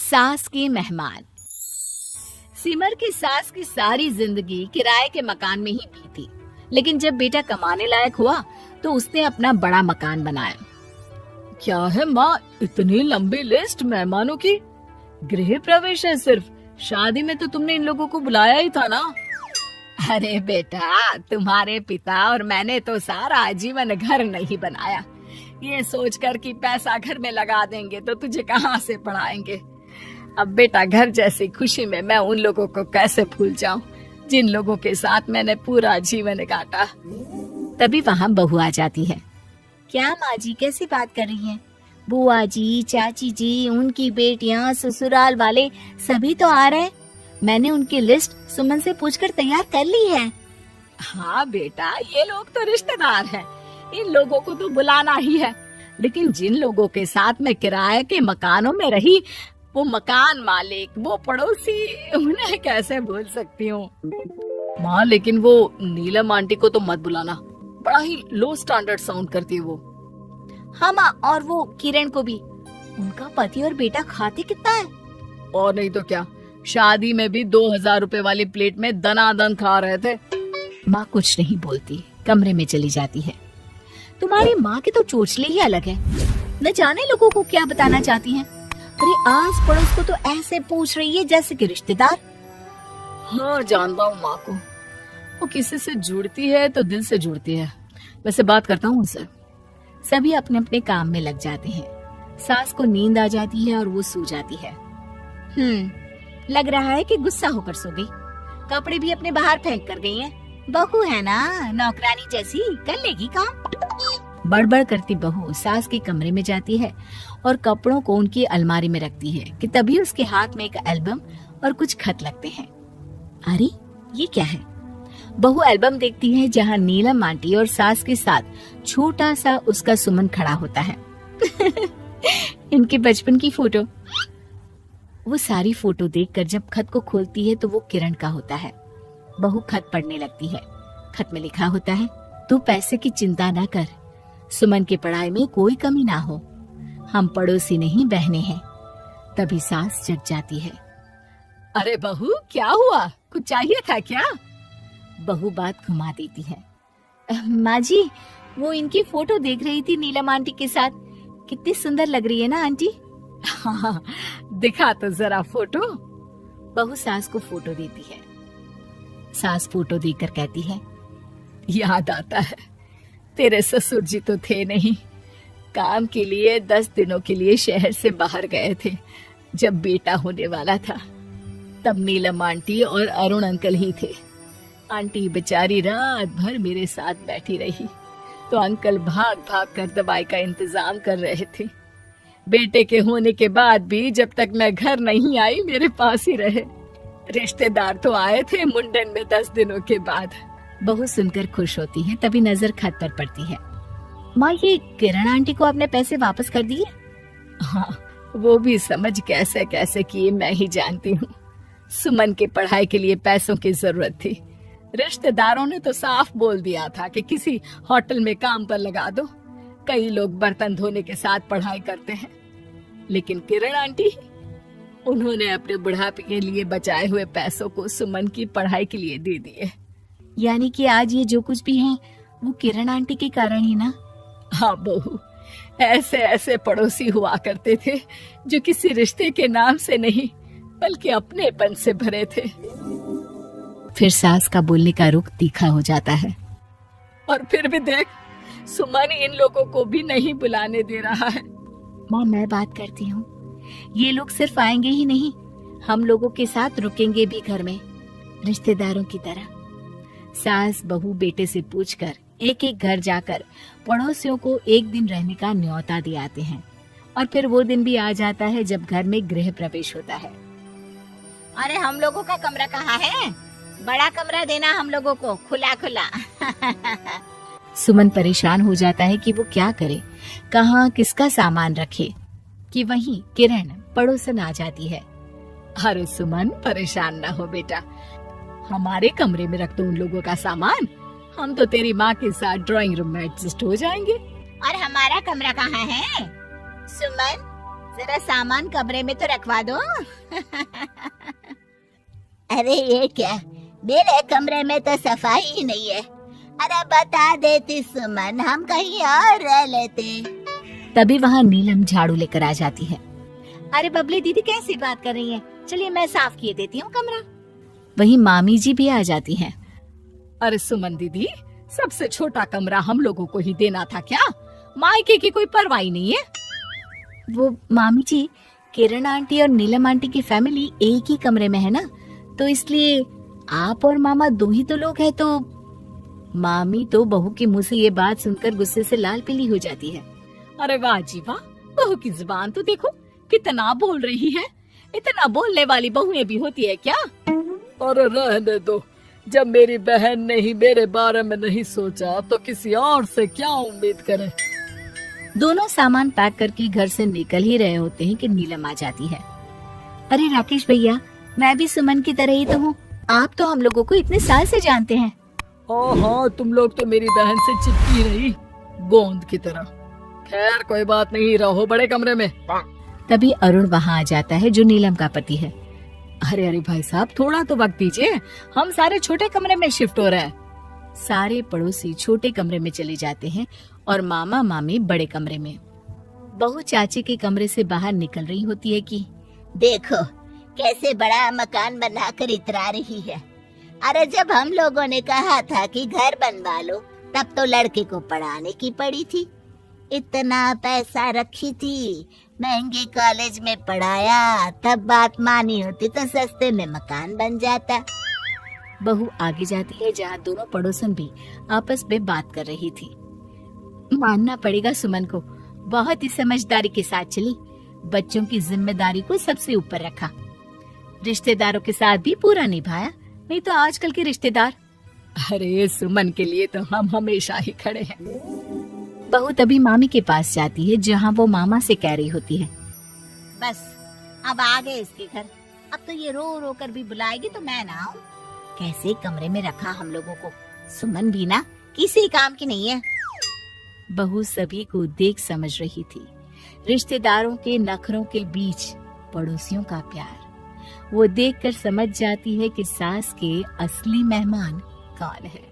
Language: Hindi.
सास के मेहमान। सिमर की सास की सारी जिंदगी किराए के मकान में ही बीती, लेकिन जब बेटा कमाने लायक हुआ तो उसने अपना बड़ा मकान बनाया। क्या है माँ, इतनी लंबी लिस्ट मेहमानों की? गृह प्रवेश है सिर्फ, शादी में तो तुमने इन लोगों को बुलाया ही था ना। अरे बेटा, तुम्हारे पिता और मैंने तो सारा आजीवन घर नहीं बनाया, ये सोचकर कि पैसा घर में लगा देंगे तो तुझे कहाँ से पढ़ाएंगे। अब बेटा, घर जैसी खुशी में मैं उन लोगों को कैसे भूल जाऊं जिन लोगों के साथ मैंने पूरा जीवन काटा। तभी वहाँ बहू आ जाती है। क्या माँ जी, कैसी बात कर रही हैं? बुआ जी, चाची जी, उनकी बेटियां, ससुराल वाले सभी तो आ रहे हैं। मैंने उनकी लिस्ट सुमन से पूछकर तैयार कर ली है। हाँ बेटा, ये लोग तो रिश्तेदार हैं, इन लोगों को तो बुलाना ही है, लेकिन जिन लोगों के साथ मैं किराए के मकानों में रही, वो मकान मालिक, वो पड़ोसी, उन्हें कैसे भूल सकती हूँ। माँ, लेकिन वो नीलम आंटी को तो मत बुलाना, बड़ा ही लो स्टैंडर्ड साउंड करती है वो। हाँ माँ, और वो किरण को भी। उनका पति और बेटा खाते कितना है। और नहीं तो क्या, शादी में भी 2000 रुपए वाली प्लेट में दनादन खा रहे थे। माँ कुछ नहीं बोलती, कमरे में चली जाती है। तुम्हारी माँ की तो चोचले ही अलग है, न जाने लोगों को क्या बताना चाहती हैं। अरे आस पड़ोस को तो ऐसे पूछ रही है जैसे कि रिश्तेदार। हाँ, जानता हूँ माँ को, वो किसी से जुड़ती है तो दिल से जुड़ती है। वैसे बात करता हूँ उनसे। सभी अपने अपने काम में लग जाते हैं। सास को नींद आ जाती है और वो सो जाती है। लग रहा है कि गुस्सा होकर सो गई। कपड़े भी अपने बाहर फेंक कर गई हैं। बहू है ना, नौकरानी जैसी, कर लेगी काम। बड़बड़ करती बहू सास के कमरे में जाती है और कपड़ों को उनकी अलमारी में रखती है कि तभी उसके हाथ में एक एल्बम और कुछ खत लगते हैं। अरे ये क्या है? बहू एल्बम देखती है जहाँ नीलम आंटी और सास के साथ छोटा सा उसका सुमन खड़ा होता है। इनके बचपन की फोटो। वो सारी फोटो देखकर जब खत को खोलती है तो वो किरण का होता है। बहू खत पढ़ने लगती है। खत में लिखा होता है, तू पैसे की चिंता ना कर, सुमन की पढ़ाई में कोई कमी ना हो, हम पड़ोसी नहीं बहने हैं। तभी सास जग जाती है। अरे बहू, क्या हुआ? कुछ चाहिए था क्या? बहू बात घुमा देती है। माँ जी, वो इनकी फोटो देख रही थी नीलम आंटी के साथ। कितनी सुंदर लग रही है ना आंटी। हाँ, दिखा तो जरा फोटो। बहू सास को फोटो देती है। सास फोटो देखकर कहती है, याद आता है, तेरे ससुर जी तो थे नहीं, काम के लिए 10 दिनों के लिए शहर से बाहर गए थे। जब बेटा होने वाला था तब नीलम आंटी और अरुण अंकल ही थे। आंटी बेचारी रात भर मेरे साथ बैठी रही तो अंकल भाग भाग कर दवाई का इंतजाम कर रहे थे। बेटे के होने के बाद भी जब तक मैं घर नहीं आई मेरे पास ही रहे। रिश्तेदार तो आए थे मुंडन में 10 दिनों के बाद। बहू सुनकर खुश होती है, तभी नजर खत पर पड़ती है। माँ, ये किरण आंटी को आपने पैसे वापस कर दिए? हाँ, वो भी समझ कैसे कैसे किए मैं ही जानती हूँ। सुमन की पढ़ाई के लिए पैसों की जरूरत थी। रिश्तेदारों ने तो साफ बोल दिया था कि किसी होटल में काम पर लगा दो। कई लोग बर्तन धोने के साथ पढ़ाई करते हैं, लेकिन किरण आंटी, उन्होंने अपने बुढ़ापे के लिए बचाए हुए पैसों को सुमन की पढ़ाई के लिए दे दिए। यानी कि आज ये जो कुछ भी है वो किरण आंटी के कारण ही ना? हाँ बहू, ऐसे ऐसे पड़ोसी हुआ करते थे जो किसी रिश्ते के नाम से नहीं बल्कि अपनेपन से भरे थे। फिर सास का बोलने का रुख तीखा हो जाता है। और फिर भी देख, सुमन इन लोगों को भी नहीं बुलाने दे रहा है। माँ, मैं बात करती हूँ, ये लोग सिर्फ आएंगे ही नहीं, हम लोगों के साथ रुकेंगे भी घर में, रिश्तेदारों की तरह। सास बहू बेटे से पूछकर एक एक घर जाकर पड़ोसियों को एक दिन रहने का न्योता दिलाते हैं। और फिर वो दिन भी आ जाता है जब घर में गृह प्रवेश होता है। अरे हम लोगों का कमरा कहाँ है? बड़ा कमरा देना हम लोगों को, खुला खुला। सुमन परेशान हो जाता है कि वो क्या करे, कहाँ किसका सामान रखे, कि वहीं किरण पड़ोसन आ जाती है। अरे सुमन, परेशान ना हो बेटा, हमारे कमरे में रख दो उन लोगों का सामान, हम तो तेरी माँ के साथ ड्राइंग रूम में एडजस्ट हो जाएंगे। और हमारा कमरा कहाँ है? सुमन, जरा सामान कमरे में तो रखवा दो। अरे ये क्या, मेरे कमरे में तो सफाई ही नहीं है। अरे बता देती सुमन, हम कहीं और रह लेते। तभी वहाँ नीलम झाड़ू लेकर आ जाती है। अरे बबली दीदी कैसी बात कर रही है, चलिए मैं साफ किए देती हूँ कमरा। वहीं मामी जी भी आ जाती हैं। अरे सुमन दीदी, सबसे छोटा कमरा हम लोगों को ही देना था क्या? मायके की कोई परवाह नहीं है। वो मामी जी, किरण आंटी और नीलम आंटी की फैमिली एक ही कमरे में है ना, तो इसलिए आप और मामा दो ही तो लोग हैं। तो मामी तो बहू के मुंह से ये बात सुनकर गुस्से से लाल पीली हो जाती है। अरे वाह जी वाह, बहू की जुबान तो देखो कितना बोल रही है। इतना बोलने वाली बहुएं भी होती है क्या? अरे रहने दो, जब मेरी बहन ने ही मेरे बारे में नहीं सोचा तो किसी और से क्या उम्मीद करें। दोनों सामान पैक करके घर से निकल ही रहे होते हैं कि नीलम आ जाती है। अरे राकेश भैया, मैं भी सुमन की तरह ही तो हूँ। आप तो हम लोगों को इतने साल से जानते हैं। हाँ, तुम लोग तो मेरी बहन से चिपकी रही गोंद की तरह। खैर कोई बात नहीं, रहो बड़े कमरे में। तभी अरुण वहाँ आ जाता है, जो नीलम का पति है। अरे भाई साहब, थोड़ा तो वक्त दीजिए, हम सारे छोटे कमरे में शिफ्ट हो रहे हैं। सारे पड़ोसी छोटे कमरे में चले जाते हैं और मामा मामी बड़े कमरे में। बहू चाची के कमरे से बाहर निकल रही होती है कि देखो कैसे बड़ा मकान बनाकर इतरा रही है। अरे जब हम लोगों ने कहा था कि घर बनवा लो, तब तो लड़के को पढ़ाने की पड़ी थी। इतना पैसा रखी थी, महंगे कॉलेज में पढ़ाया, तब बात मानी होती तो सस्ते में मकान बन जाता। बहू आगे जाती है जहाँ दोनों पड़ोसन भी आपस में बात कर रही थी। मानना पड़ेगा सुमन को, बहुत ही समझदारी के साथ चली। बच्चों की जिम्मेदारी को सबसे ऊपर रखा, रिश्तेदारों के साथ भी पूरा निभाया। नहीं तो आजकल के रिश्तेदार। अरे सुमन के लिए तो हम हमेशा ही खड़े हैं। बहू तभी मामी के पास जाती है, जहाँ वो मामा से कह रही होती है, बस अब आ गए इसके घर। अब तो ये रो रो कर भी बुलाएगी तो मैं ना आऊं। कैसे कमरे में रखा हम लोगों को। सुमन भी ना किसी काम की नहीं है। बहू सभी को देख समझ रही थी। रिश्तेदारों के नखरों के बीच पड़ोसियों का प्यार। वो देखकर समझ जाती है कि सास के असली मेहमान कौन है।